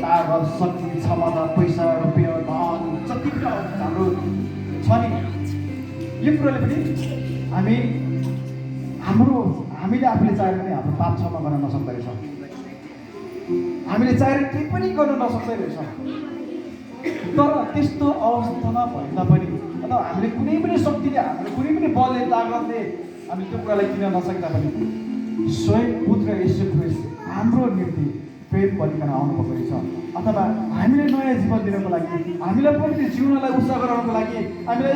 तागत शक्ति क्षमता पैसा रुपियाँ धन जति पनि हाम्रो छ नि यो कुरोले पनि हामीले आफूले चाहेर पनि हाम्रो पाप क्षमा गर्न नसक्दो रहेछ। हामीले चाहेर केही पनि गर्न नसक्दै रहेछ। तर त्यस्तो अवस्थामा भए तापनि अथवा हामीले कुनै पनि शक्तिले हाम्रो कुनै पनि बलले तागतले हामीले त्यो कुरालाई किन नसके तापनि स्वयं पुत्र येशू ख्रीष्ट हाम्रो निम्ति प्रेम बलिकन आउनुभएको रहेछ। अथवा हामीले नयाँ जीवन दिनको लागि हामीलाई पवित्र जिउनलाई उत्साह गराउनको लागि हामीलाई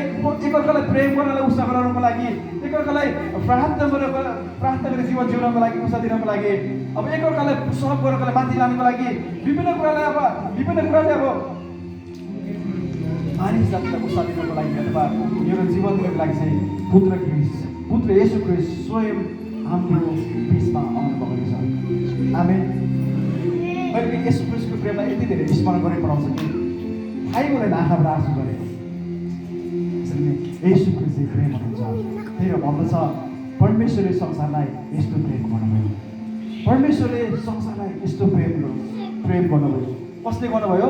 एकअर्कालाई प्रेम गर्नलाई उत्साह गराउनको लागि एकअर्कालाई प्रार्थना गरेर जीवन जिउनको लागि उत्साह दिनको लागि अब एकअर्कालाई सहयोग गर्नको लागि माथि लानुको लागि विभिन्न कुराले अब मानिस जातिलाई उत्साह दिनको लागि अथवा यो जीवन दिनको लागि चाहिँ पुत्र येशू ख्रीष्ट स्वयं हाम्रो बिचमा आउनुभएको रहेछ। आमेन। मैले येशू ख्रीष्टको प्रेमलाई यति धेरै स्मरण गरेर पढाउँछ कि थाहै हुँदैन आँखाबाट आँसु गरेको। येशू ख्रीष्ट प्रेम हुनुहुन्छ। त्यही भन्दछ परमेश्वरले संसारलाई यस्तो प्रेम गर्नुभयो। परमेश्वरले संसारलाई यस्तो प्रेम गर्नुभयो। कसले गर्नुभयो?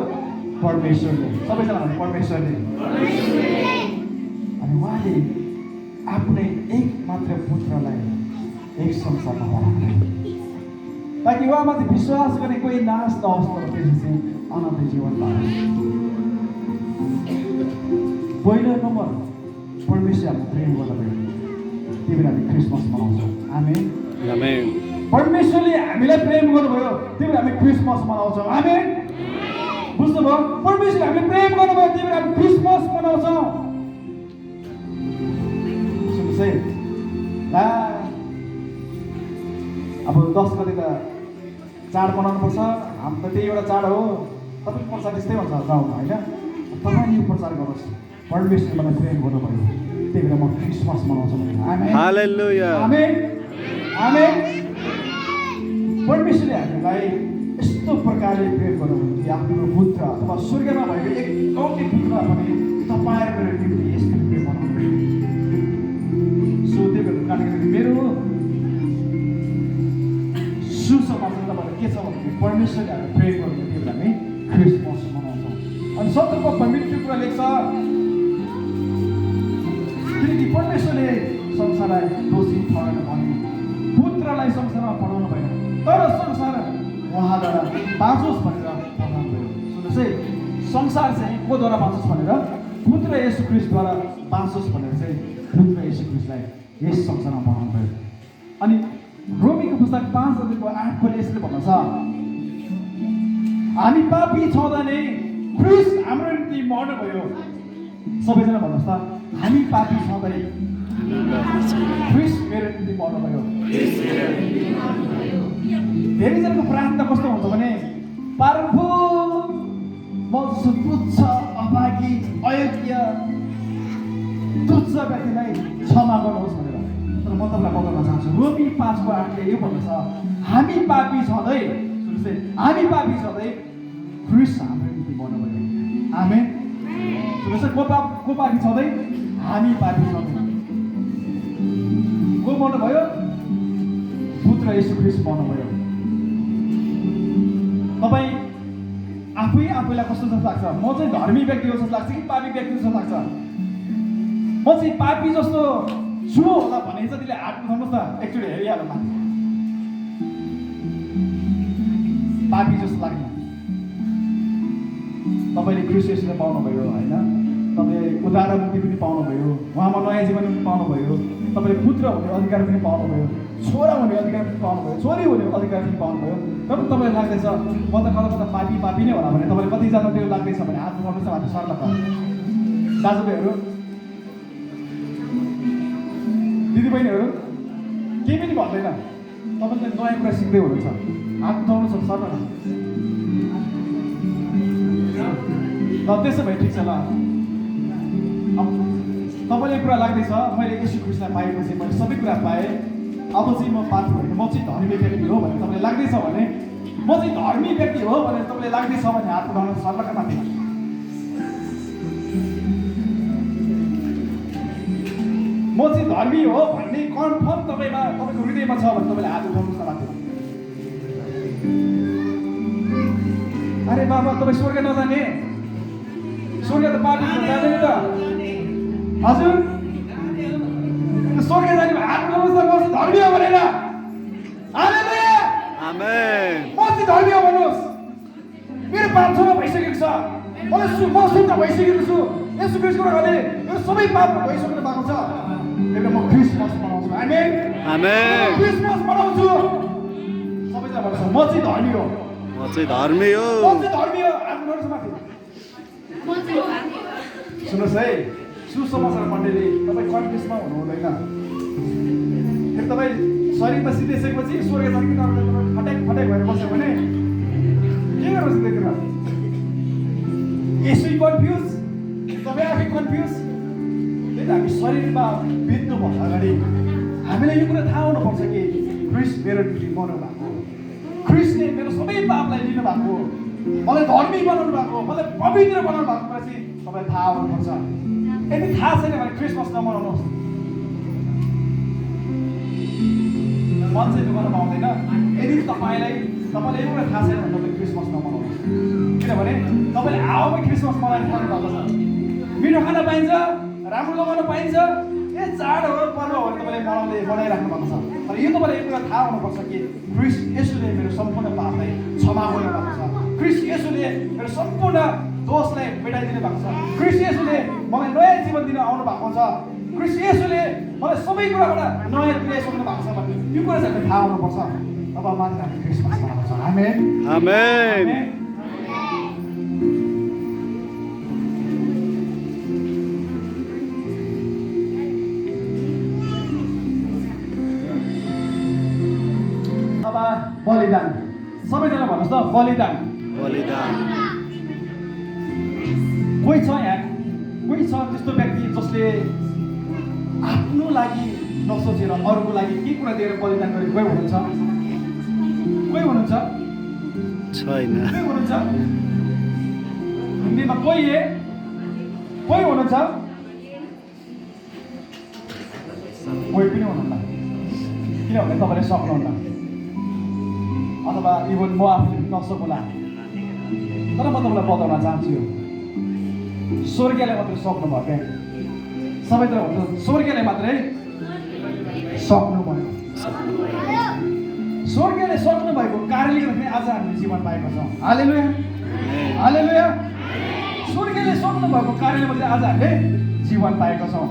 परमेश्वरले। सबैजना भन्नु परमेश्वरले। अनि उहाँले आफ्नै एक मात्र पुत्रलाई एक संसारमा पठाउनुभयो ताकि उहाँमाथि विश्वास गर्ने कोही नाश नहोस् तर त्यसपछि अनन्त जीवन पाओस्। पहिलो नम्बर परमेश्वर हाम्रो प्रेम गर्नुभयो। त्यही भएर हामी क्रिसमस मनाउँछौँ। आमेन। परमेश्वरले हामीलाई प्रेम गर्नुभयो त्यही भएर हामी क्रिसमस मनाउँछौँ। आमेन। बुझ्नुभयो? परमेश्वरले हामीले प्रेम गर्नुभयो त्यही भएर हामी क्रिसमस मनाउँछौँ। सुन्नुहोस् है अब 10 गते त चाड मनाउनु पर्छ। हाम्रो त त्यही एउटा चाड हो। तपाईँको प्रचार त्यस्तै हुन्छ गाउँमा होइन। तपाईँ यो प्रचार गर्नुहोस् परमेश्वरले मलाई प्रेम गर्नुभयो त्यही भएर म क्रिसमस मनाउँछु। हालेलुया। आमेन। आमेन। परमेश्वरले हामीलाई यस्तो प्रकारले प्रेम गर्नुभयो कि आफ्नो पुत्र अथवा स्वर्गमा भएको एकलौटे पुत्र भने तपाईँहरूको निम्ति यस्तो प्रेम बनाउनुभयो। सो त्यही भएर मेरो सुसमाचार तपाईँहरू के छ भने परमेश्वरले हामी प्रेम गर्नु त्यो बेला हामी क्रिसमस मनाउँछौँ। अनि सत्रको पवित्र कुरा लेख्छ किनकि परमेश्वरले संसारलाई दोषी ठहराउन भने पुत्रलाई संसारमा पठाउनु भएन तर संसार उहाँद्वारा बाँचोस् भनेर पठाउनु भयो। सुन्नुहोस् है संसार चाहिँ कोद्वारा बाँचोस् भनेर पुत्र येशू ख्रीष्टद्वारा बाँचोस् भनेर चाहिँ पुत्र येशू ख्रीष्टलाई यस संसारमा पठाउनु भयो। अनि रोमीको पुस्तक 5:8 यसले भन्दछ हामी पापी छँदा नै ख्रीष्ट हाम्रो निम्ति मर्नुभयो। सबैजना भन्नुहोस् त हामी पापी छँदै ख्रीष्ट मेरो निम्ति मर्नुभयो। धेरैजनाको प्रार्थना कस्तो हुन्छ भने प्रभु म जस्तो तुच्छ अभागी अयोग्य तुच्छ व्यक्तिलाई क्षमा गर्नुहोस् भनेर। तर म तपाईँलाई बताउन चाहन्छु रोमी 5:8ले यो भन्दछ हामी पापी छँदै सुन्नुहोस् है हामी पापी छँदै ख्रीष्ट हाम्रो निम्ति मर्नुभयो। आमेन। सुन्नुहोस् है को पापी छँदै हामी पापी छँदै को मर्नुभयो? पुत्र येशू ख्रीष्ट मर्नुभयो। तपाईँ आफैलाई कस्तो जस्तो लाग्छ? म चाहिँ धर्मी व्यक्ति हो जस्तो लाग्छ कि पापी व्यक्ति जस्तो लाग्छ? म चाहिँ पापी जस्तो छु होला भने जतिले हात उठाउनुहोस् न एकचोटि हेरिहाल्नु माथि। पापी जस्तो लाग्छ तपाईँले ख्रीष्ट येशूलाई पाउनुभयो होइन। तपाईँले उद्धार मुक्ति पनि पाउनुभयो। उहाँमा नयाँ जीवन पनि पाउनुभयो। तपाईँले पुत्र हुने अधिकार पनि पाउनुभयो। छोरा हुने अधिकार पनि पाउनुभयो। छोरी हुने अधिकार पनि पाउनुभयो। तर तपाईँलाई लाग्दैछ म त कता पापी नै होला भने तपाईँले कतिजना त्यो लाग्दैछ भने हात उठाउनुहोस् न माथि सर्लक। दाजुभाइहरू दिदीबहिनीहरू केही पनि भन्दैन। तपाईँले नयाँ कुरा सिक्दै हुनुहुन्छ। हात उठाउनु छ सर्लक। ल त्यसो भए ठिक छ। ल तपाईँले कुरा लाग्दैछ मैले येशू ख्रीष्टलाई पाएपछि मैले सबै कुरा पाएँ अब चाहिँ म पापी होइन म चाहिँ धर्मी व्यक्ति हो भनेर तपाईँले लाग्दैछ भने म चाहिँ धर्मी व्यक्ति हो भनेर तपाईँले लाग्दैछ भने हात उठाउनु सर्लक माथि। म चाहिँ धर्मी हो भन्ने कन्फर्म तपाईँको हृदयमा छ भने तपाईँले हात उठाउनुहोस् न माथि। अरे बाबा तपाईँ स्वर्ग नजाने? स्वर्ग त पापी जाँदैन त हजुर? स्वर्ग जाने हात उठाउनुहोस् न, म चाहिँ धर्मी हो भनेर। हालेलुया आमेन म चाहिँ धर्मी हो भन्नुहोस्। मेरो पाप क्षमा भइसकेको छ, म शुद्ध भइसकेको छु। यसो ख्रिस्टको रगतले मेरो सबै पाप भइसक्नु भएको छ। एउटा म क्रिसमस मनाउँछु। आमेन आमेन क्रिसमस मनाउँछु। सबैजना भन्नुहोस् म चाहिँ धर्मी हो। म चाहिँ धर्मी हो। म चाहिँ धर्मी हो। हात उठाउनुहोस् माथि। सुन्नुहोस् है सुसमाचार मण्डली, तपाईँ कन्फ्युजमा हुनु हुँदैन। फेरि तपाईँ शरीरमा सिद्धिसकेपछि स्वर्ग जाने कि नजाने फट्याक फट्याक भएर बस्यो भने के गर्नुहोस् त्यतिखेर? यसै कन्फ्युज, तपाईँ आफै कन्फ्युज। त्यही त हामी शरीरमा बित्नुभन्दा अगाडि हामीलाई यो कुरा थाहा हुनुपर्छ कि क्रिस्ट मेरो निम्ति मर्नु भएको, क्रिस्टले मेरो सबै पापलाई लिनु भएको, मलाई धर्मी बनाउनु भएको, मलाई पवित्र बनाउनु भएको कुरा चाहिँ तपाईँलाई थाहा हुनुपर्छ। यदि थाहा छैन भने क्रिसमस नमनाउनुहोस्। मन चाहिँ दुःख पाउँदैन। यदि तपाईँले यो कुरा थाहा छैन भने तपाईँ क्रिसमस नमनाउनुहोस्। किनभने तपाईँले हावामै क्रिसमस मनाउनु थाल्नु भएको छ। मिठो खाना पाइन्छ, राम्रो लगाउन पाइन्छ, चाड हो पर्व हो भने तपाईँले बनाइराख्नु भएको छ। तर यो तपाईँलाई यो कुरा थाहा हुनुपर्छ कि क्रिस्ट येशूले मेरो सम्पूर्ण पापलाई क्षमा गर्नु भएको छ। क्रिस्ट येशूले मेरो सम्पूर्ण दोषलाई मेटाइदिनु भएको छ। क्रिस्ट येशूले मलाई नयाँ जीवन दिन आउनु भएको छ। क्रिस्ट येशूले मलाई सबै कुराबाट नयाँ तुल्याइसक्नु भएको छ भने यो कुरा चाहिँ थाहा हुनुपर्छ। अब मात्र हामी क्रिसमस मनाउँछ। आमेन आमेन अब बलिदान, सबैजना भन्नुहोस् त बलिदान। बलिदान कोही छ यहाँ, कोही छ त्यस्तो व्यक्ति जसले आफ्नो लागि नसोचेर अरूको लागि के कुरा दिएर बलिदान गरेको कोही हुनुहुन्छ? कोही हुनुहुन्छ? छैन। कोही हुनुहुन्छ? हिन्दीमा कोही हुनुहुन्छ? कोही पनि हुनुहुन्न। किनभने तपाईँले सक्नुहुन्न, अथवा इभन म आफूले नसकुला। तर म तपाईँलाई बताउन चाहन्छु यो स्वर्गीयले मात्रै सक्नुभयो क्या। सबैतिर हुन्छ स्वर्गीयले मात्रै सक्नुभयो। स्वर्गीयले सक्नु भएको कारणले गर्दाखेरि आज हामीले जीवन पाएका छौँ। हालेलुया हालेलुया। स्वर्गीयले सक्नु भएको कारणले गर्दा आज हामीले जीवन पाएका छौँ।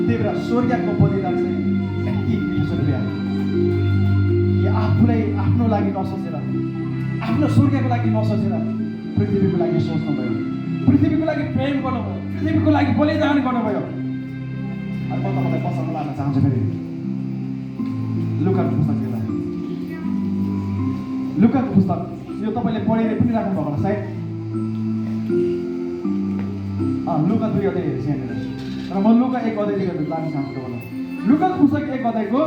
त्यही भएर स्वर्गीयको बलिदान चाहिँ 21 रुपियाँ कि आफूलाई आफ्नो लागि नसोचेर, आफ्नो स्वर्गीयको लागि नसोचेर पृथ्वीको लागि सोच्नुभयो, पृथ्वीको लागि प्रेम गर्नुभयो, पृथ्वीको लागि बलिदान गर्नुभयो। अनि म तपाईँलाई पसलमा लान चाहन्छु। फेरि लुकाको पुस्तक हेर्दा, लुकाको पुस्तक यो तपाईँले पढेर पनि राख्नुभएको होला सायद। लुका 2 अध्याय हेर्छ यहाँनिर, तर म लुका 1 अध्याय लिएर लान चाहन्छु तपाईँलाई। लुकाको पुस्तक 1 अध्यायको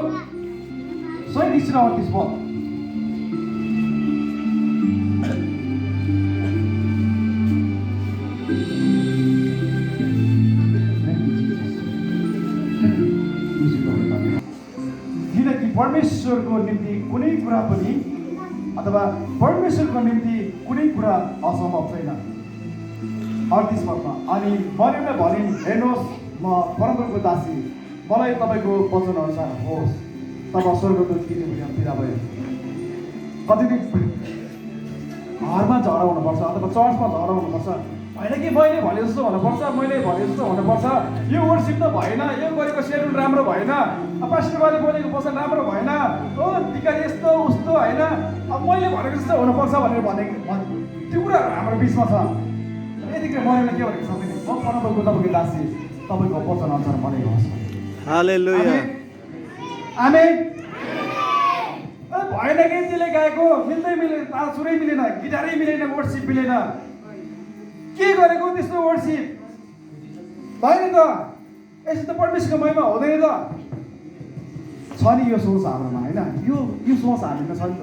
37 र 38 पद। किनकि परमेश्वरको निम्ति कुनै कुरा पनि अथवा परमेश्वरको निम्ति कुनै कुरा असम्भव छैन। 38 पदमा अनि मरियमले भनिन्, हेर्नुहोस् म परमप्रभुको दासी, मलाई तपाईँको वचनअनुसार होस्। तब स्वर्गदूत बिदा भयो। कति दिन घरमा झगडा हुनुपर्छ अथवा चर्चमा झगडा हुनुपर्छ, होइन कि मैले भने जस्तो हुनुपर्छ, मैले भने जस्तो हुनुपर्छ, यो वर्सिप त भएन, यो गरेको सेड्युल राम्रो भएन, पास्टरले बोलेको वचन राम्रो भएन, हो टिका यस्तो उस्तो होइन, अब मैले भनेको जस्तो हुनुपर्छ भनेर भनेको त्यो कुरा हाम्रो बिचमा छ। यतिखेर मरियमले के भनेको छ भने, म परमप्रभुको तपाईँको दासी, तपाईँको वचन अनुसार बनेको होस्। Hallelujah amen. भएन कि त्यसले गाएको मिल्दै मिलेन, ताल सुरै मिलेन, गिटारै मिलेन, वर्सिप मिलेन, के गरेको त्यस्तो वर्सिप भएन त? यसो त परमेश्वरको महिमा हुँदैन त? छ नि यो सोच हाम्रोमा, होइन? यो सोच हामीमा छ नि त।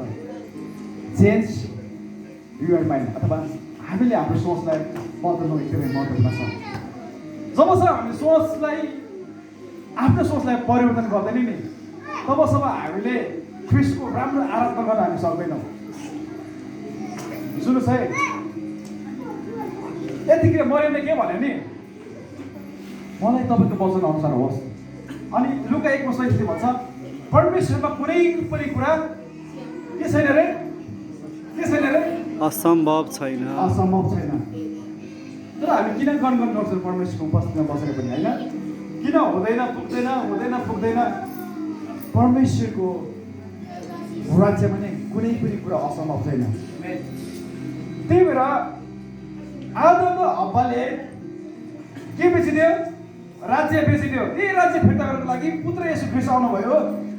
चेन्ज युर माइन्ड, अथवा हामीले हाम्रो सोचलाई बदल्नु एकदमै महत्त्वपूर्ण छ। जबसम्म हामी सोचलाई, आफ्नो सोचलाई परिवर्तन गर्दैन नि, तबसम्म हामीले ख्रिस्टको राम्रो आराधना गर्न हामी सक्दैनौँ। सुन्नुहोस् है, यतिखेर मरियमले के भन्यो नि, मलाई तपाईँको वचन अनुसार होस्। अनि लुका 1:37 भन्छ परमेश्वरमा कुनै पनि कुरा के छैन रे, के छैन रे, असम्भव छैन। असम्भव छैन। तर हामी किन गणगण गर्छौँ परमेश्वरको उपस्थितिमा बसेर पनि, होइन? किन हुँदैन पुग्दैन, हुँदैन पुग्दैन? परमेश्वरको राज्यमा नै कुनै पनि कुरा असम्भव छैन। त्यही भएर आदम र हव्वाले के बेचिदियो? राज्य बेचिदियो। यही राज्य फिर्ता गर्नको लागि पुत्र येशू ख्रीष्ट आउनुभयो।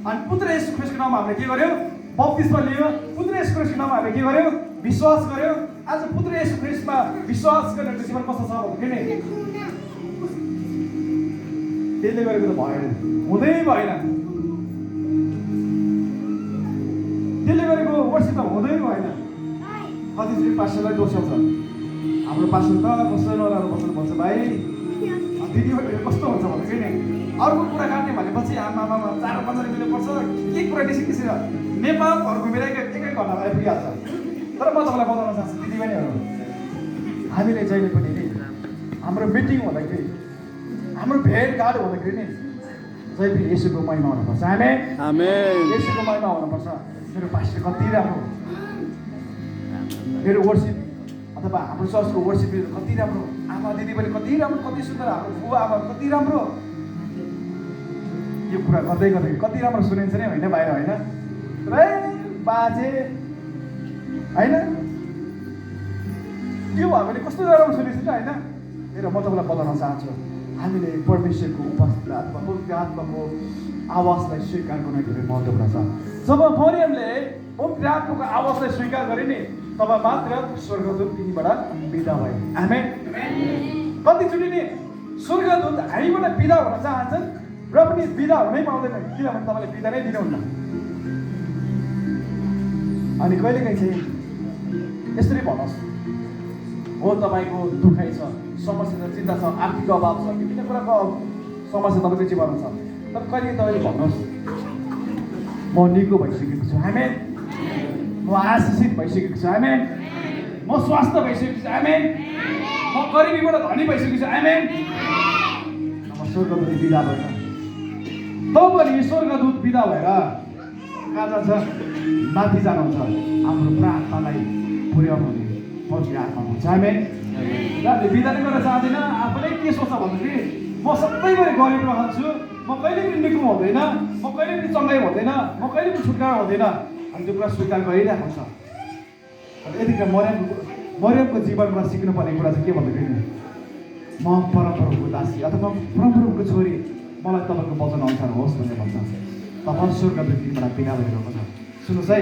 अनि पुत्र येशू ख्रीष्टको नाममा हामीले के गर्यो? बप्तिस्मा लियो। पुत्र येशू ख्रीष्टको नाममा हामीले के गर्यो? विश्वास गर्यो। आज पुत्र येशू ख्रीष्टमा विश्वास गर्नेको जीवन कस्तो छ भने त्यसले गरेको त भएन, हुँदै भएन। त्यसले गरेको वर्षिप त हुँदै भएन। कतिचोटि पास्टरलाई दोस्याउँछ, हाम्रो पास्टर त कस्तो नराम्रो बस्नु भन्छ, भाइ दिदीबहिनीहरू कस्तो हुन्छ भन्दाखेरि नि अर्को कुरा काट्ने भनेपछि आमामा 4-15 मिनट पर्छ, के कुरा निस्किन्छ नेपाल घुमेर एकै घन्टामा आइपुगिहाल्छ। तर म तपाईँलाई बताउन चाहन्छु दिदीबहिनीहरू, हामीले जहिले पनि नि हाम्रो मिटिङ हुँदाखेरि, हाम्रो भेटघाट हुँदाखेरि नि जहिले पनि येशूको महिमा हुनुपर्छ। आमेन। येशूको महिमा हुनुपर्छ। मेरो पास्टर कति राम्रो, मेरो वर्सिप अथवा हाम्रो चर्चको वर्सिप कति राम्रो, आमा दिदी पनि कति राम्रो, कति सुन्दर, हाम्रो बुवा आमा कति राम्रो। यो कुरा गर्दै गर्दै कति राम्रो सुनिन्छ नि, होइन बाहिर, होइन? ए बाजे, होइन? त्यो भयो भने कस्तो राम्रो सुनिन्छ नि, होइन? मेरो म तपाईँलाई बताउन चाहन्छु, हामीले परमेश्वरको उपस्थिति अथवा पवित्र आत्माको आवाजलाई स्वीकार गर्नु धेरै महत्त्वपूर्ण छ। जब मरियमले पवित्र आत्माको आवाजलाई स्वीकार गरे नि, तब मात्र स्वर्गदूत तिनीबाट बिदा भए। आमेन। कतिचोटि नि स्वर्गदूत हामीबाट बिदा हुन चाहन्छन् र पनि बिदा हुनै पाउँदैनन्, किनभने तपाईँले बिदा नै दिनुहुन्न। अनि कहिलेकाहीँ चाहिँ यसरी भन्नुहोस्, हो तपाईँको दुखाइ छ, समस्या छ, चिन्ता छ, आर्थिक अभाव छ, विभिन्न कुराको समस्या तपाईँको जीवनमा छ, तर कहिले तपाईँले भन्नुहोस् म निको भइसकेको छु। आमेन। म आशिषित भइसकेको छु। आमेन। म स्वास्थ्य भइसकेको छु। आमेन। म गरिबीबाट धनी भइसकेको छु। आमेन। अब स्वर्गदूत बिदा भएर तब पनि स्वर्गदूत बिदा भएर कहाँ जान्छ? माथि जानुहुन्छ। हाम्रो प्रार्थनालाई पुर्याउनु हुने पवित्र आत्मा हुन्छ। आमेन। हामीले बिदा नै गर्न चाहँदैन। आफूले के सोच्छ भन्दाखेरि म सधैँभरि गरिब रहन्छु, म कहिले पनि निको हुँदैन, म कहिले पनि चङ्गाइ हुँदैन, म कहिले पनि छुटकारा हुँदैन। अनि त्यो कुरा स्वीकार गरिरहेको छ। यतिखेर मरियमको जीवनमा सिक्नुपर्ने कुरा चाहिँ के भन्दाखेरि म परमप्रभुको दासी अथवा परमप्रभुको छोरी, मलाई तपाईँको वचन अनुसार होस् भनेर भन्छ। तपाईँ स्वर्गदूतबाट बिदा भइरहेको छ। सुन्नुहोस् है,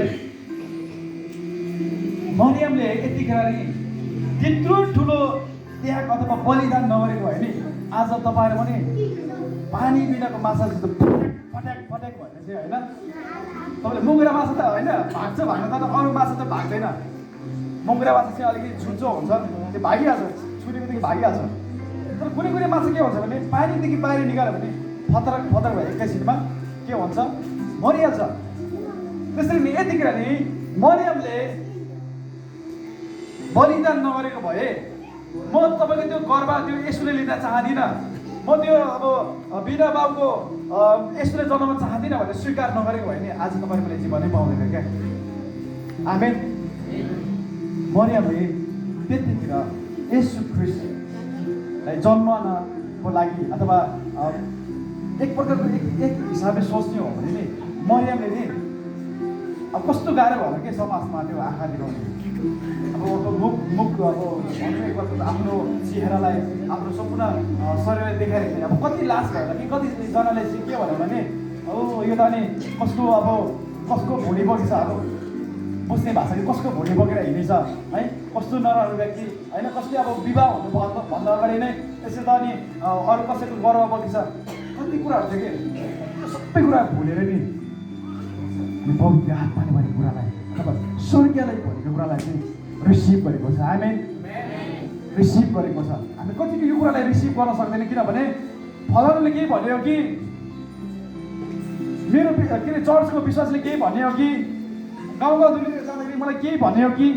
मरियमले यतिखेर नि त्यत्रो ठुलो त्याग अथवा बलिदान नगरेको भए नि आज तपाईँहरू पनि पानी बिनाको माछा जस्तो फट्याक फट्याक भने चाहिँ, होइन? तपाईँले मुङ्ग्रा माछा त होइन भाग्छ, भाग्न त अरू माछा त भाग्दैन। मुङ्ग्रा माछा चाहिँ अलिकति छुच्चो हुन्छ, त्यो भागिहाल्छ, छुरीदेखि भागिहाल्छ। तर कुनै कुनै माछा के हुन्छ भने पानीदेखि बाहिर निकाल्यो भने फतरक फतरक भयो, एकैछिनमा के हुन्छ? मरिहाल्छ। त्यसरी नि यतिखेर नि मरियमले बलिदान नगरेको भए म तपाईँको त्यो गर्व त्यो येशूले लिन चाहदिनँ, म त्यो अब बिना बाउको येशूले जन्म चाहदिनँ भनेर स्वीकार नगरेको भए नि आज तपाईँको जीवनै पाउँदैन क्या। आमेन। मरियमले त्यतिखेर येशू ख्रीष्टलाई जन्मनको लागि अथवा एक प्रकारको एक हिसाबले सोच्ने हो भने नि मरियमले नि अब कस्तो गाह्रो भयो के समाजमा त्यो आँखा देखाउने, अब मुख अब आफ्नो चेहरालाई आफ्नो सम्पूर्ण शरीरलाई देखाइरहेको अब कति लाज भयो कि कतिजनाले चाहिँ के भन्यो भने यो त नि कसको भुँडी बगिन्छ, अब बुझ्ने भाषा कि कसको भुँडी बगेर हिँडेछ है, कस्तो नराम्रो व्यक्ति होइन, कसले अब विवाह हुनुभन्दा अगाडि नै त्यसै त अनि अरू कसैको गर्व बगिन्छ, कति कुराहरू थियो कि त्यो सबै कुरा भुलेर नि पवित्र आत्माले भनेको कुरालाई अथवा स्वर्गीयलाई भनेको कुरालाई चाहिँ रिसिभ गरेको छ। आमेन। रिसिभ गरेको छ। हामी कतिको यो कुरालाई रिसिभ गर्न सक्दैन, किनभने फलानुले केही भन्यो कि मेरो के अरे चर्चको विश्वासले केही भन्यो कि गाउँ गाउँले जाँदाखेरि मलाई केही भन्यो कि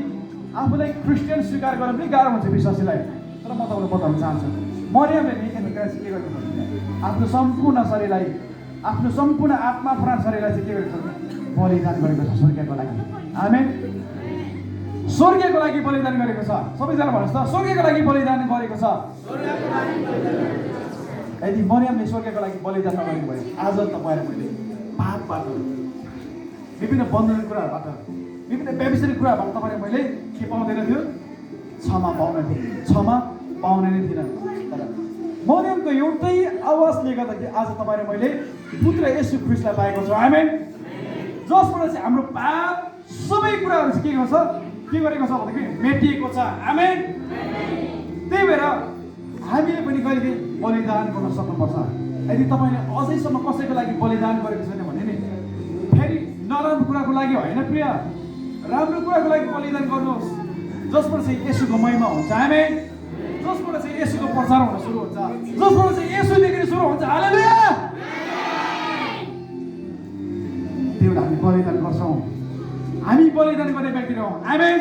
आफूलाई क्रिस्चियन स्वीकार गर्न पनि गाह्रो हुन्छ विश्वासीलाई। तर म तपाईँलाई बताउन चाहन्छु, मरियमले नि के गरेको छ, आफ्नो सम्पूर्ण शरीरलाई, आफ्नो सम्पूर्ण आत्मा प्राण शरीरलाई चाहिँ के गरेको छ, बलिदान गरेको छ स्वर्गको लागि। आमेन। स्वर्गको लागि बलिदान गरेको छ। सबैजना भन्नुहोस् त, स्वर्गको लागि बलिदान गरेको छ। यदि मरियमले स्वर्गको लागि बलिदान नगरेको भए आज तपाईँ मैले पापबाट, विभिन्न बन्धन कुराहरूबाट, विभिन्न व्यवसायिक कुराबाट तपाईँले मैले के पाउँदैन थियो, क्षमा पाउने थिएँ, क्षमा पाउने नै थिएन। तर मरियमको एउटै आवाजले गर्दाखेरि आज तपाईँले मैले पुत्र येशू ख्रीष्टलाई पाएको छु। आमेन। जसबाट चाहिँ हाम्रो पाप सबै कुराहरू चाहिँ के गरेको छ भन्दाखेरि मेटिएको छ। आमेन। त्यही भएर हामीले पनि कहिले बलिदान गर्न सक्नुपर्छ। यदि तपाईँले अझैसम्म कसैको लागि बलिदान गरेको छैन भने नि फेरि नराम्रो कुराको लागि होइन प्रिय, राम्रो कुराको लागि बलिदान गर्नुहोस्, जसबाट चाहिँ येशूको महिमा हुन्छ। आमेन। जसबाट चाहिँ येशूको प्रचार हुन सुरु हुन्छ, जसबाट चाहिँ येशूदेखि सुरु हुन्छ। हालेलुया। त्यो हामी बलिदान गर्छौँ, हामी बलिदान गर्ने व्यक्ति हौँ। आमेन।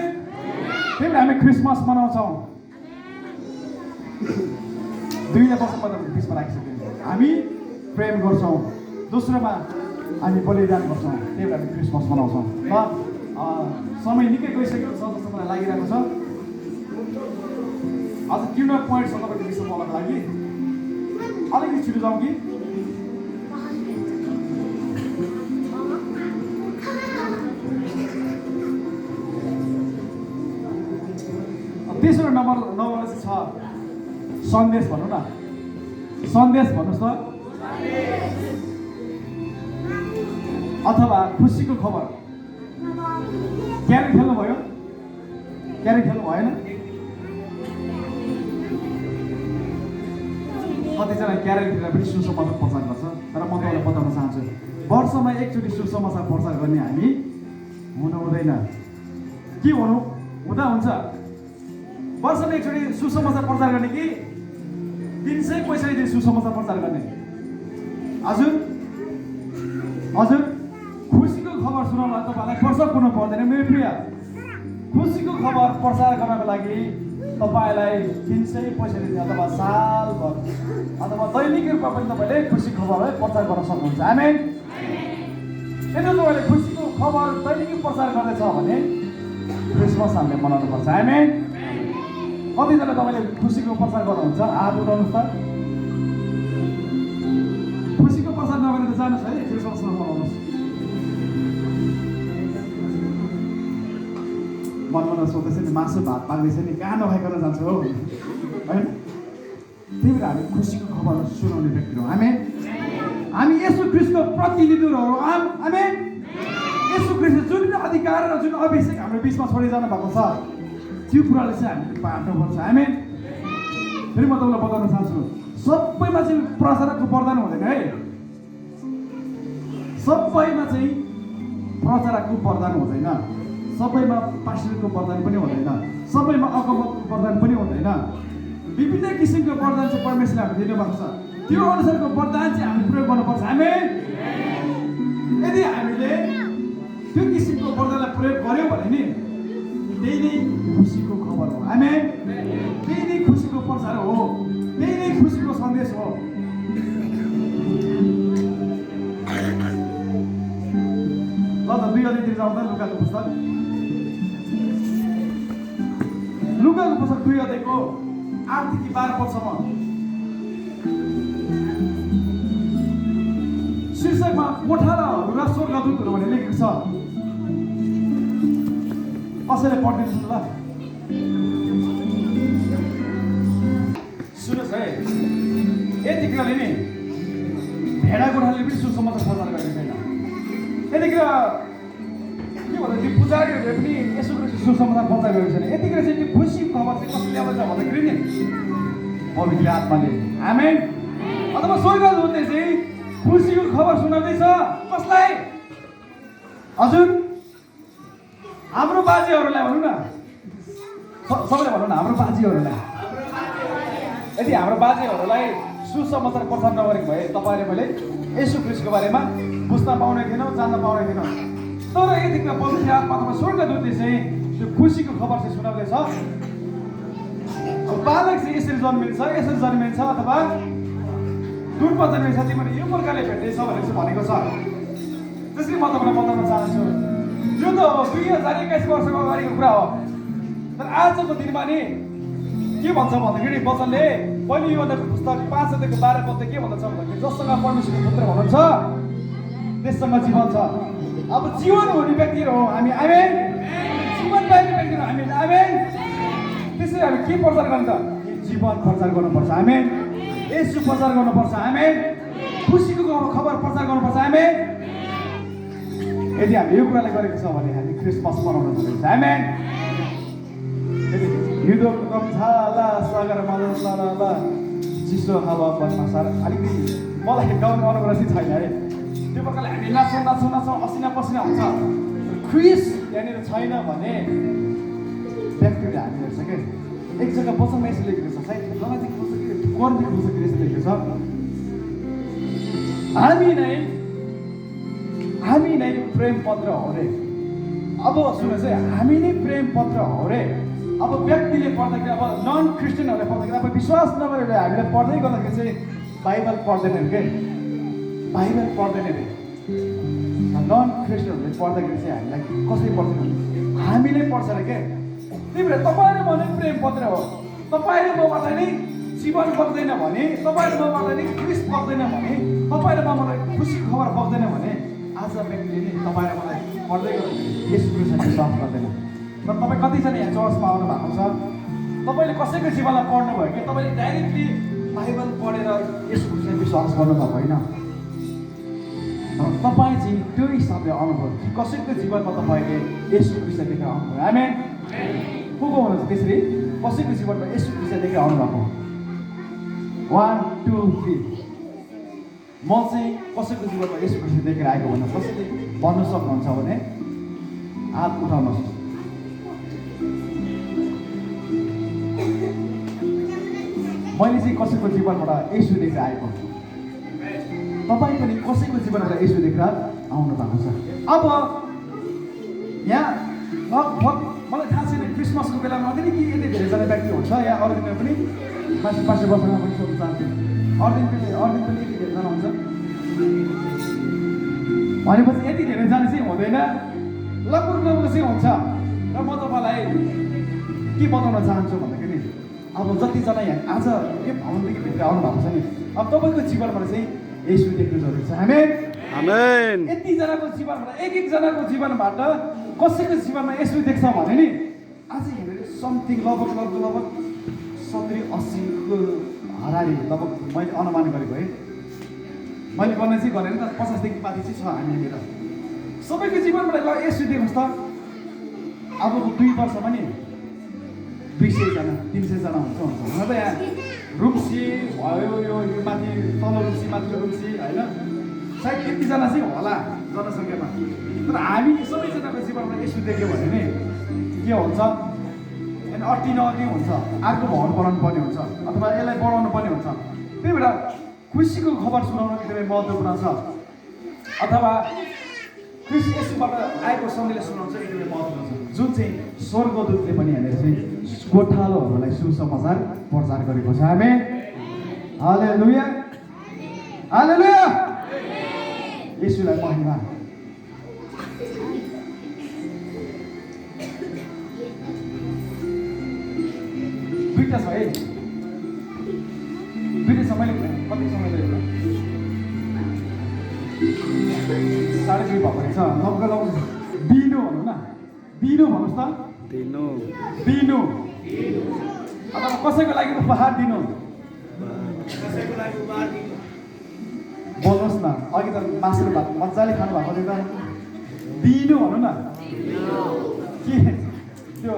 त्यही भएर हामी क्रिसमस मनाउँछौँ। 2000 वर्षमा त बिचमा राखिसक्यौँ। हामी प्रेम गर्छौँ, दोस्रोमा हामी बलिदान गर्छौँ। त्यही भएर हामी क्रिसमस मनाउँछौँ। ल समय निकै गइसकेको छ जस्तो मलाई लागिरहेको छ। अझ किन पोइन्ट छ तपाईँको विषयमा बोल्नको लागि अलिकति छिटो जाउँ कि? तेस्रो नम्बर चाहिँ छ सन्देश। भनौँ न, सन्देश भन्नुहोस् त, अथवा खुसीको खबर। क्यारेट खेल्नुभयो? क्यारेट खेल्नु भएन? कतिजना क्यारेट खेलेर पनि सुसमाचार प्रचार गर्छ। तर म तपाईँलाई बताउन चाहन्छु, वर्षमा एकचोटि सुसमाचार प्रचार गर्ने हामी हुनु हुँदैन। के हुँदा हुन्छ? वर्षमा एकचोटि सुसमाचार प्रचार गर्ने कि 300 पैसा दिने सुसमाचार प्रचार गर्ने? हजुर हजुर, खुसीको खबर सुनाउन तपाईँलाई वर्ष पुग्नु पर्दैन मेरो प्रिय। खुसीको खबर प्रचार गर्नको लागि तपाईँलाई 300 पैसा दिने अथवा सालभर अथवा दैनिक रूपमा पनि तपाईँले खुसी खबरलाई प्रचार गर्न सक्नुहुन्छ। आमेन। यदि तपाईँले खुसीको खबर दैनिक प्रचार गर्दैछ भने क्रिसमस हामीले मनाउनुपर्छ। आमेन। कतिजना तपाईँले खुसीको प्रचार गर्नुहुन्छ? हात उठाउनुहोस् त। खुसीको प्रचार नगरेर त जानुहोस् है, क्रिसमसमा मनाउनुहोस्। मनमा सोध्दैछ नि, मासु भात पाक्दैछ नि, कहाँ नखाइकन जान्छ हो, होइन? त्यही भएर हामी खुसीको खबर सुनाउने व्यक्ति हौँ। आमेन। हामी येशू ख्रीष्टको प्रतिनिधिहरू हौँ। आमेन। येशू ख्रीष्ट जुन अधिकार र जुन अभिषेक हाम्रो बिचमा छोडिजानु भएको छ त्यो कुराले चाहिँ हामीले बाँड्नुपर्छ। आमेन। फेरि म तपाईँलाई बताउन चाहन्छु, सबैमा चाहिँ प्रचारकको वरदान हुँदैन है। सबैमा चाहिँ प्रचारकको वरदान हुँदैन, सबैमा पास्टरको वरदान पनि हुँदैन, सबैमा अगमको वरदान पनि हुँदैन। विभिन्न किसिमको वरदान चाहिँ परमेश्वरले हामीले दिनुभएको छ। त्यो अनुसारको वरदान चाहिँ हामीले प्रयोग गर्नुपर्छ। आमेन। यदि हामीले त्यो किसिमको वरदानलाई प्रयोग गर्यौँ भने नि त्यही नै खुसीको खबर हो। आमेन। त्यही नै खुसीको प्रचार हो, त्यही नै खुसीको सन्देश हो। ल त 2 अध्यायतिर जाउँ त। लुकाको पुस्तक 2 अध्यायको 8 देखि 12 पदसम्म शीर्षकमा कोठाराहरू र स्वर्गदूतहरू भनेर लेखेको छ। कसैले पढिदिनुहोस् ल। सुन्नुहोस् है, यतिखेर नि भेडा गोठाले पनि सुसमाचार प्रचार गरेको छैन। यतिखेर के भन्दा त्यो पुजारीहरूले पनि यसो सुसमाचार प्रचार गरेको छैन। यतिखेर चाहिँ त्यो खुसीको खबर चाहिँ कसले ल्याउँछ भन्दाखेरि नि पवित्र आत्माले। आमेन। अथवा स्वर्गदूतले चाहिँ खुसीको खबर सुनाउँदैछ। कसलाई? हजुर, हाम्रो बाजेहरूलाई भनौँ न, सबैले भनौँ न, हाम्रो बाजेहरूलाई। यदि हाम्रो बाजेहरूलाई सुसमाचार प्रचार नगरेको भए तपाईँले मैले येशू ख्रीष्टको बारेमा बुझ्न पाउने थिएनौँ, जान्न पाउने थिएनौँ। तर यतिखेर पवित्र आत्मा अथवा स्वर्गदूतले चाहिँ त्यो खुसीको खबर चाहिँ सुनाउँदैछ। अब बालक चाहिँ यसरी जन्मिन्छ अथवा दुर्प जन्मिन्छ तिमीले यो प्रकारले भेट्दैछ भनेर चाहिँ भनेको छ। त्यसरी म तपाईँलाई बताउन चाहन्छु, यो त 2021 वर्षको अगाडिको कुरा हो। तर आजको दिनमा नि के भन्छ भन्दाखेरि वचनले पहिले योहन्ना पुस्तक 5:12 पद के भन्दछ भन्दाखेरि जससँग परमेश्वरको पुत्र हुनुहुन्छ त्यससँग जीवन छ। अब जीवन हुने व्यक्तिहरू हो हामी, आमेन। जीवन पाउने व्यक्तिहरू हामी, आमेन। त्यसैले हामी के प्रचार गर्ने त? जीवन प्रचार गर्नुपर्छ, आमेन। येशू प्रचार गर्नुपर्छ, आमेन। खुसीको खबर प्रचार गर्नुपर्छ, आमेन। यदि हामी यो कुराले गरेको छ भने हामी क्रिसमस मनाउन सक्छौँ, आमेन। युद्धको कम छाला सागर मलला चिसो हावा बदमासार अलिकति मलाई गाउने अनुग्रह चाहिँ छैन है। त्यो प्रकारले हामी नाच्छौँ असिना पसिना हुन्छ। क्रिस यहाँनिर छैन भने व्यक्तिले हामी हेर्छ क्या। एक जग्गा वचनमा यसो लेखेको छ, सायद नजिक पुस्तक कर्णको पुस्तकले यसो लेखेको छ, हामी नै प्रेम पत्र हो रे। अब सुन्नुहोस् है, हामी नै प्रेम पत्र हो रे। अब व्यक्तिले पढ्दाखेरि, अब नन क्रिस्चियनहरूले पढ्दाखेरि, अब विश्वास नगरेर हामीले पढ्दै गर्दाखेरि चाहिँ बाइबल पढ्दैन के, बाइबल पढ्दैन अरे। नन क्रिस्चियनहरूले पढ्दाखेरि चाहिँ हामीलाई कसरी पढ्दैन, हामीले पढ्छ अरे के। त्यही भएर तपाईँ र म नै प्रेम पत्र हो। तपाईँ र मबाट नै जीवन बग्दैन भने, तपाईँ र मबाट नै क्रिस बग्दैन भने, तपाईँ र मबाट खुसीको खबर बग्दैन भने आज व्यक्तिले नि तपाईँ र मलाई पढ्दै गर्दाखेरि यसो क्रिस्चियन विश्वास गर्दैन। तर तपाईँ कतिजना यहाँ चर्चमा आउनु भएको छ, तपाईँले कसैको जीवनलाई पढ्नुभयो कि तपाईँले डाइरेक्टली बाइबल पढेर यसो क्रिस्चियन विश्वास गर्नुभएको होइन। तपाईँ चाहिँ त्यो हिसाबले आउनुभयो कि कसैको जीवनमा तपाईँले यसो क्रिस्चियन देखेर आउनुभयो, आमेन। को हुनुहुन्छ त्यसरी कसैको जीवनमा यसो क्रिस्चियन देखेर आउनुभएको? 1 2 3 म चाहिँ कसैको जीवनमा यसो क्रिस्चियन देखेर आएको भन्दा कसैले भन्नु सक्नुहुन्छ भने हात उठाउनुहोस्। मैले चाहिँ कसैको जीवनबाट यसो देखेर आएको, तपाईँ पनि कसैको जीवनबाट यसो देखेर आउनु भएको छ। अब यहाँ लगभग मलाई थाहा छैन क्रिसमसको बेलामा अझै कि यति धेरैजना व्यक्ति हुन्छ या अरू दिनमा पनि पाँच वर्षमा पनि सोध्न चाहन्छु, अरू दिन पनि यति धेरैजना हुन्छ भनेपछि यति धेरैजना चाहिँ हुँदैन, लगभग चाहिँ हुन्छ। र म तपाईँलाई के बताउन चाहन्छु भन्दाखेरि अब जतिजना यहाँ आज यो भवनदेखि भित्र आउनु भएको छ नि, अब तपाईँको जीवनबाट चाहिँ यसो देख्नु जरुरी छ, आमेन। आमेन। यतिजनाको जीवनबाट एकजनाको जीवनबाट कसैको जीवनमा यसो देख्छ भने नि आज हेरेर समथिङ लगभग 70-80को हाराहारी लगभग मैले अनुमान गरेको है। मैले गर्ने चाहिँ गरेन तर 50देखि माथि चाहिँ छ हामीतिर सबैको जीवनबाट ल यसो देख्नुहोस् त। अबको 2 वर्षमा नि 200जना 300जना हुन्छ हुन त यहाँ रुप्सी भयो, यो माथि तल रुप्सी माथि रुप्सी होइन, सायद यतिजना चाहिँ होला जनसङ्ख्यामा। तर हामी सबैजनाको जीवनमा यसो देख्यो भने नि के हुन्छ, अनि अट्टी नअट्टी हुन्छ, अर्को भवन बनाउनु पर्ने हुन्छ अथवा यसलाई बढाउनु पर्ने हुन्छ। त्यही भएर खुसीको खबर सुनाउन एकदमै महत्त्वपूर्ण छ, अथवा क्रिस्ट येशूबाट आएको सन्देश सुनाउन चाहिँ एकदमै महत्त्वपूर्ण छ, जुन चाहिँ स्वर्गदूतले पनि यहाँनिर चाहिँ गोठालोहरूलाई सुसमाचार प्रचार गरेको छ, आमेन। हालेलुया हालेलुया, येशूलाई महिमा। दुईटा छ है, दुईटा छ। मैले कति समय लियो होला, 2:30 भएको रहेछ। लगभग दिनु भनौँ न, दिनु भन्नुहोस् त, दिनु अथवा कसैको लागि उपहार दिनु, बोल्नुहोस् न। अघि त मासु भात मजाले खानु भएको थियो त, दिनु भनौँ न। के त्यो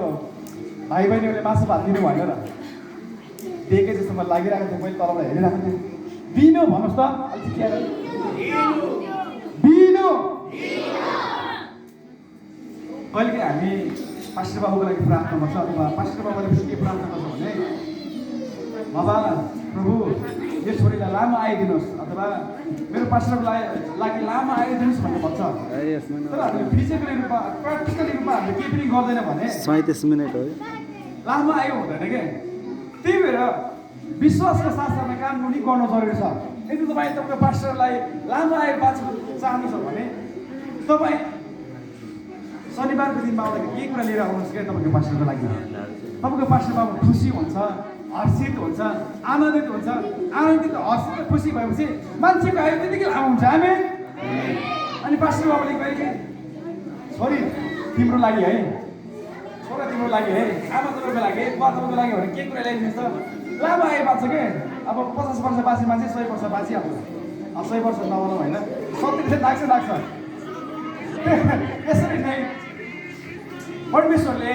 भाइ बहिनीहरूले मासु भात दिनु भएन र, देखे जस्तो मलाई लागिरहेको थियो, मैले तलबाट हेरिरहेको थिएँ। दिनु भन्नुहोस् त, अलिक के दिनु। कहिलेकाहीँ हामी पास्टर बाबुको लागि प्रार्थना गर्छ अथवा पास्टर बाबुले के प्रार्थना गर्छ भने, बाबा प्रभु यो छोरीलाई लामो आइदिनुहोस् अथवा मेरो पास्टरको लागि लामो आइदिनुहोस् भनेर भन्छ। तर हामीले फिजिकली रूपमा प्र्याक्टिकली रूपमा हामीले केही पनि गर्दैन भने 37 मिनट हो। लामो आयो हुँदैन क्या। त्यही भएर विश्वासको साथमा काम पनि गर्नु जरुरी छ। यदि तपाईँ तपाईँको पास्टरलाई लामो आयो चाहनु छ भने तपाईँ शनिबारको दिनमा आउँदाखेरि केही कुरा लिएर आउनुहोस् क्या तपाईँको पास्टरको लागि। तपाईँको पास्टर बाबु खुसी हुन्छ, हर्षित हुन्छ, आनन्दित हुन्छ। आनन्दित हर्षित खुसी भएपछि मान्छेको आयु त्यतिकै लामो हुन्छ। हामी अनि पास्टर बाबुले कहिले छोरी तिम्रो लागि है, छोरा तिम्रो लागि है, आमा तपाईँको लागि है, बुवा तपाईँको लागि भने के कुरा ल्याइदिनुहोस् त लामो आयो बाँच्छ के। अब 50 वर्ष बाँचे मान्छे 100 वर्ष बाँचिहाल्छ। 100 वर्ष नभनौँ होइन, 70 लाग्छ। यसरी नै परमेश्वरले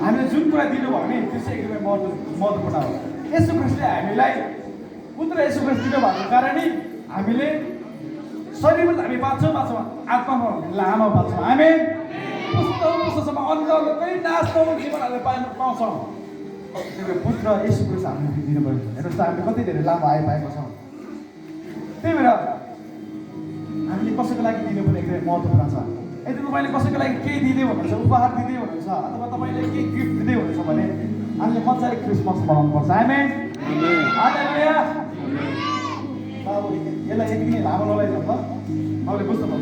हामीले जुन कुरा दिनुभयो भने त्यो चाहिँ एकदमै महत्त्वपूर्ण हो। यसो ख्रिस्टले हामीलाई पुत्र यसो ख्रिस्ट दिनुभएको कारणले हामीले शरीरमा हामी बाँच्छौँ आत्मामा लामो बाँच्छौँ। हामी पुस्तसम्म अन्नकै नाश नहुने जीवन हामीले पाउँछौँ। त्यो पुत्र यसो ख्रिस्ट हामीले दिनुभयो। हेर्नुहोस् त हामीले कति धेरै लामो पाएको छौँ। त्यही भएर हामीले कसैको लागि दिनुपर्ने एकदमै महत्त्वपूर्ण छ। यदि तपाईँले कसैको लागि केही दिँदै हुनुहुन्छ, उपहार दिँदै हुनुहुन्छ अथवा तपाईँले केही गिफ्ट दिँदै हुनुहुन्छ भने हामीले मजाले क्रिसमस मनाउनुपर्छ। आमेन, हालेलुया। अब यसलाई यति नै लामो नलाइदिनु त तपाईँले बुझ्नुभयो।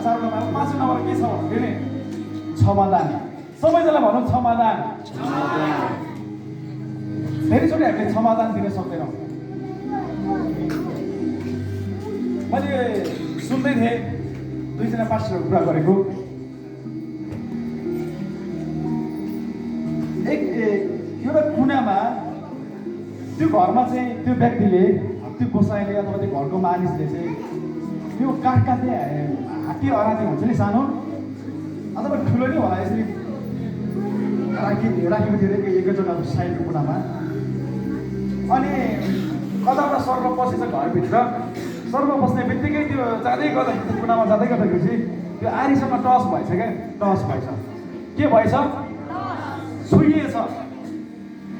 4 नम्बर 5 नम्बर के छ भने क्षमादान। सबैजनालाई भनौँ क्षमादान। धेरैचोटि हामीले क्षमादान दिन सक्दैनौँ। मैले सुन्दै थिएँ 2 जना पास्टरहरू कुरा गरेको। एउटा कुनामा त्यो घरमा चाहिँ त्यो व्यक्तिले, त्यो गोसाईले अथवा त्यो घरको मानिसले चाहिँ त्यो काठ काट्ने हात्ती अराधी हुन्छ नि सानो अथवा ठुलो नै होला, यसरी राखेको थियो अरे एक जग्गा साइडको कुनामा। अनि कताबाट सर्प पसेछ घरभित्र। सर्प बस्ने बित्तिकै त्यो जाँदै गर्दाखेरि त्यो कुनामा जाँदै गर्दाखेरि त्यो आरीसँग टस भएछ क्या। टस भएछ के भएछ? छुइएछ।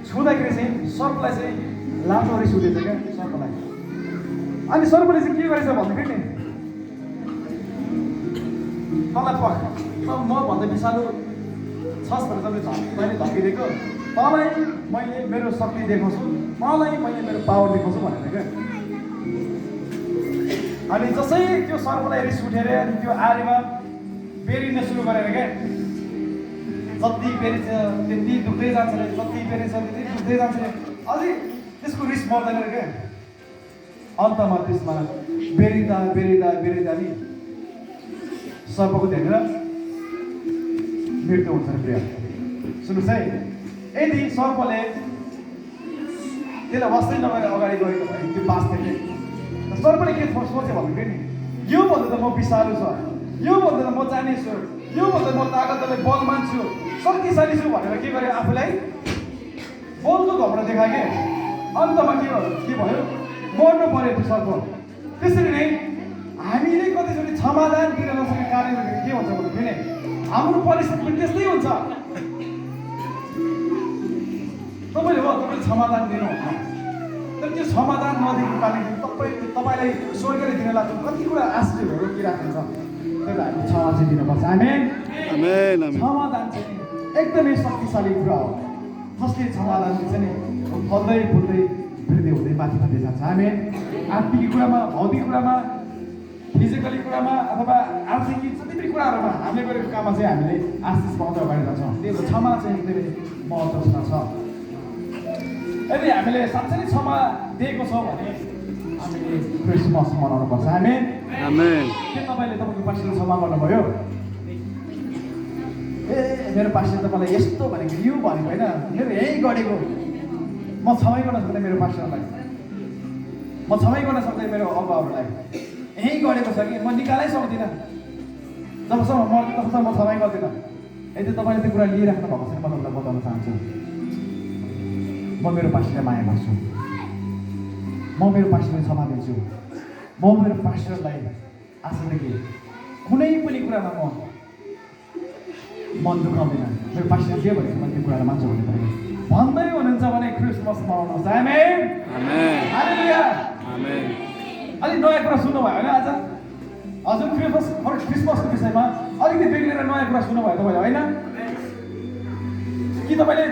छुँदाखेरि चाहिँ सर्पलाई चाहिँ लामो रिस उठेछ क्या सर्पलाई। अनि सर्पले चाहिँ के गरेछ भन्दाखेरि नि तँलाई म भन्दा विषालु छस् भनेर मैले धम्किदिएको, तँलाई मैले मेरो शक्ति देखाउँछु, तँलाई मैले मेरो पावर देखाउँछु भनेर क्या। अनि जसै त्यो सर्पलाई रिस उठेर त्यो आरीमा बेरिन सुरु गरेर क्या। जति बेरिन्छ त्यति दुख्दै जान्छ अरे, जति बेरिन्छ त्यति दुख्दै जान्छ अरे, अझै त्यसको रिस मर्दैन क्या। अन्तमा त्यसमा बेरिँदा नि सर्पको ध्यान मृत्यु हुन्छ अरे। प्रिय सुन्नुहोस् है, यदि सर्पले त्यसलाई वास्तै नगरेर अगाडि गएको भने त्यो बाँच्थ्यो कि। सर्पले के सोचे भन्दाखेरि नि यो भन्दा त म विषालु छ, यो भन्दा त म जाने छु, यो भन्दा म तागतले बलवान छु, शक्तिशाली छु भनेर के गर्यो? आफूलाई बलको घमरा देखायो के। अन्तमा के भयो? मर्नु पर्यो त्यो सर्प। त्यसरी नै हामीले कतिचोटि क्षमादान दिन नसकेको कारणले के हुन्छ भन्दाखेरि हाम्रो परिस्थिति पनि त्यस्तै हुन्छ। तपाईँले क्षमादान दिनुहुन्छ, तर त्यो क्षमादान नदिएको कारणले तपाईँलाई स्वर्गले दिन लाग्छ कति कुरा आश्चर्यहरू रोकिराख्छ। त्यही भएर हामी क्षमा चाहिँ दिनुपर्छ। आमेन, क्षमादान चाहिँ एकदमै शक्तिशाली कुरा हो। जसले क्षमादान दिन्छ नि फल्दै फुल्दै वृद्धि हुँदै माथि माथि जान्छ। आमेन। आत्मिक कुरामा, भौतिक कुरामा, फिजिकली कुरामा अथवा आर्थिक जति पनि कुराहरूमा हामीले गरेको काममा चाहिँ हामीले आशिष पाउँदै अगाडि जान्छौँ। त्यही भएर क्षमा चाहिँ एकदमै महत्त्वपूर्ण छ। यदि हामीले साँच्चै नै क्षमा दिएको छौँ भने हामीले क्रिसमस मनाउनु पर्छ। आमेन, आमेन। के तपाईँले तपाईँको पास्टरले क्षमा गर्नुभयो? मेरो पास्टर त मलाई यस्तो भनेको यो भनेको होइन, मेरो यही गरेको म क्षमै गर्न सक्दैन। मेरो पास्टरलाई म क्षमै गर्न सक्दैन। मेरो अगुवाहरूलाई यही गरेको छ कि म निकालै सक्दिनँ। जबसम्म म तबसम्म म क्षमै गर्दिनँ। यदि तपाईँले त्यो कुरा लिइराख्नु भएको छैन, म तपाईँलाई बताउन चाहन्छु म मेरो पास्टरलाई माया गर्छु, म मेरो पास्टरलाई क्षमा दिन्छु। म मेरो पास्टरलाई आजदेखि कुनै पनि कुरामा म मन दुखाउँदिनँ। मेरो पास्टर जे भनेको म त्यो कुरालाई मान्छु भन्दै हुनुहुन्छ भने क्रिसमस क्रिसमस मनाउनुहोस्। आमेन। Amen hallelujah. आमेन अलिक नयाँ कुरा सुन्नुभयो होइन आज? हजुर क्रिसमसको विषयमा अलिकति बेग्लेर नयाँ कुरा सुन्नुभयो तपाईँले होइन? कि तपाईँले